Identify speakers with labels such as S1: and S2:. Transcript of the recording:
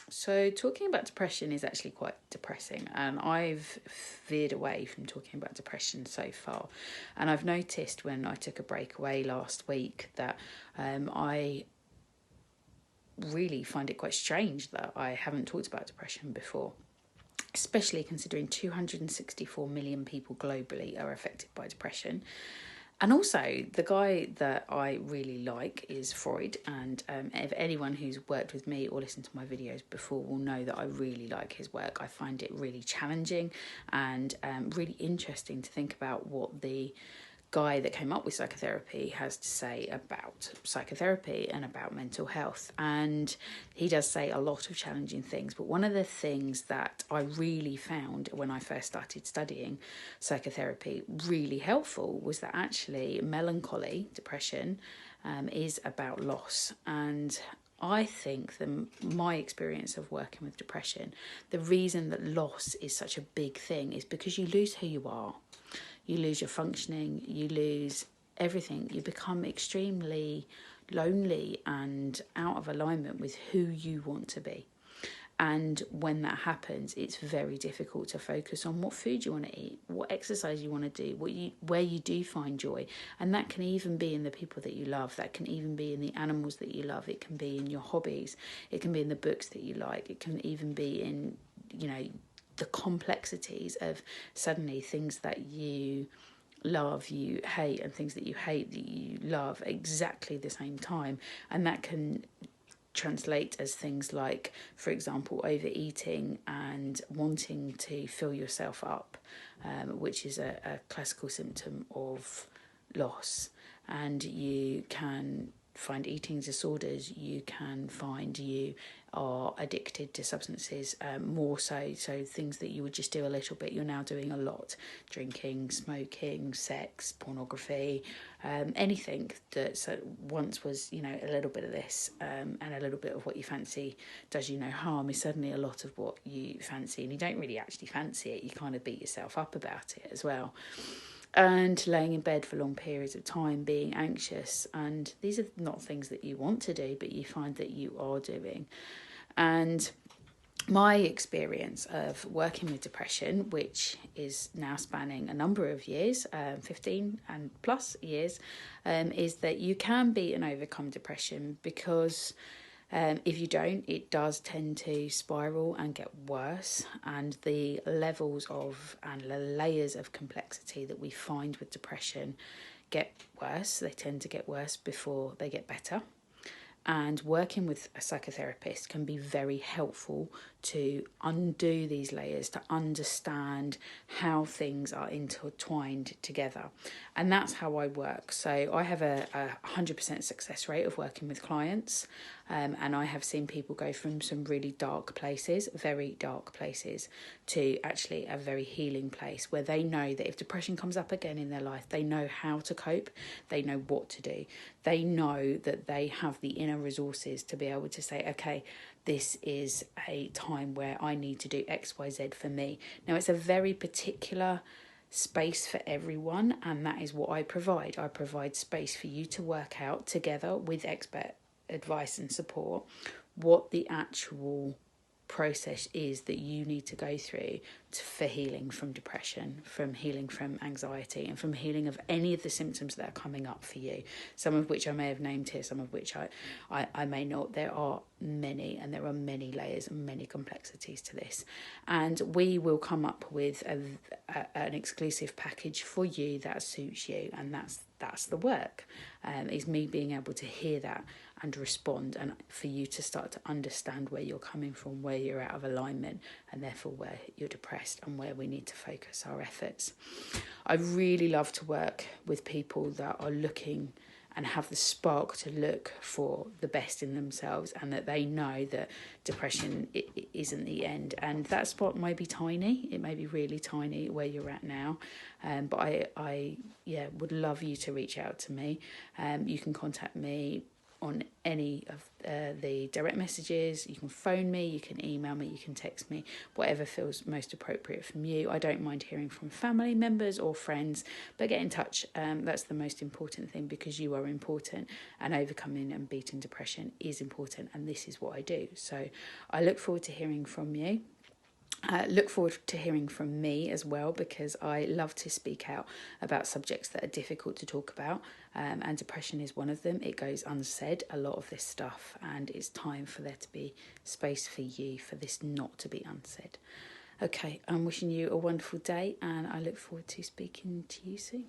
S1: So talking about depression is actually quite depressing, and I've veered away from talking about depression so far. And I've noticed when I took a break away last week that I really find it quite strange that I haven't talked about depression before, especially considering 264 million people globally are affected by depression. And also, the guy that I really like is Freud. And if anyone who's worked with me or listened to my videos before will know that I really like his work. I find it really challenging and really interesting to think about what the guy that came up with psychotherapy has to say about psychotherapy and about mental health. And he does say a lot of challenging things, but one of the things that I really found when I first started studying psychotherapy really helpful was that actually melancholy, depression, is about loss. And I think my experience of working with depression, the reason that loss is such a big thing is because you lose who you are. You lose your functioning, you lose everything. You become extremely lonely and out of alignment with who you want to be. And when that happens, it's very difficult to focus on what food you want to eat, what exercise you want to do, where you do find joy. And that can even be in the people that you love. That can even be in the animals that you love. It can be in your hobbies. It can be in the books that you like. It can even be in, the complexities of suddenly things that you love you hate, and things that you hate that you love exactly the same time. And that can translate as things like, for example, overeating and wanting to fill yourself up, which is a classical symptom of loss. And you can find eating disorders, you can find you are addicted to substances, more so things that you would just do a little bit, you're now doing a lot. Drinking, smoking, sex, pornography, anything that once was, a little bit of this, and a little bit of what you fancy does you no harm, is suddenly a lot of what you fancy, and you don't really actually fancy it, you kind of beat yourself up about it as well. And laying in bed for long periods of time, being anxious. And these are not things that you want to do, but you find that you are doing. And my experience of working with depression, which is now spanning a number of years, 15 and plus years, is that you can beat and overcome depression, because if you don't, it does tend to spiral and get worse. And the levels of and the layers of complexity that we find with depression get worse. They tend to get worse before they get better. And working with a psychotherapist can be very helpful to undo these layers, to understand how things are intertwined together. And that's how I work. So I have a 100% success rate of working with clients. And I have seen people go from some really dark places, very dark places, to actually a very healing place, where they know that if depression comes up again in their life, they know how to cope, they know what to do. They know that they have the inner resources to be able to say, okay, this is a time where I need to do X, Y, Z for me. Now, it's a very particular space for everyone, and that is what I provide. I provide space for you to work out together with expert advice and support what the actual process is that you need to go through for healing from depression, from healing from anxiety, and from healing of any of the symptoms that are coming up for you, some of which I may have named here, some of which I may not. There are many, and there are many layers and many complexities to this, and we will come up with an exclusive package for you that suits you. And that's the work, is me being able to hear that and respond, and for you to start to understand where you're coming from, where you're out of alignment, and therefore where you're depressed, and where we need to focus our efforts. I really love to work with people that are looking and have the spark to look for the best in themselves, and that they know that depression isn't the end. And that spot may be tiny, it may be really tiny where you're at now, but I would love you to reach out to me. You can contact me on any of the direct messages. You can phone me, you can email me, you can text me, whatever feels most appropriate from you. I don't mind hearing from family members or friends, but get in touch. That's the most important thing, because you are important, and overcoming and beating depression is important, and this is what I do. So I look forward to hearing from you. Look forward to hearing from me as well, because I love to speak out about subjects that are difficult to talk about, and depression is one of them. It goes unsaid, a lot of this stuff, and it's time for there to be space for you, for this not to be unsaid. Okay, I'm wishing you a wonderful day, and I look forward to speaking to you soon.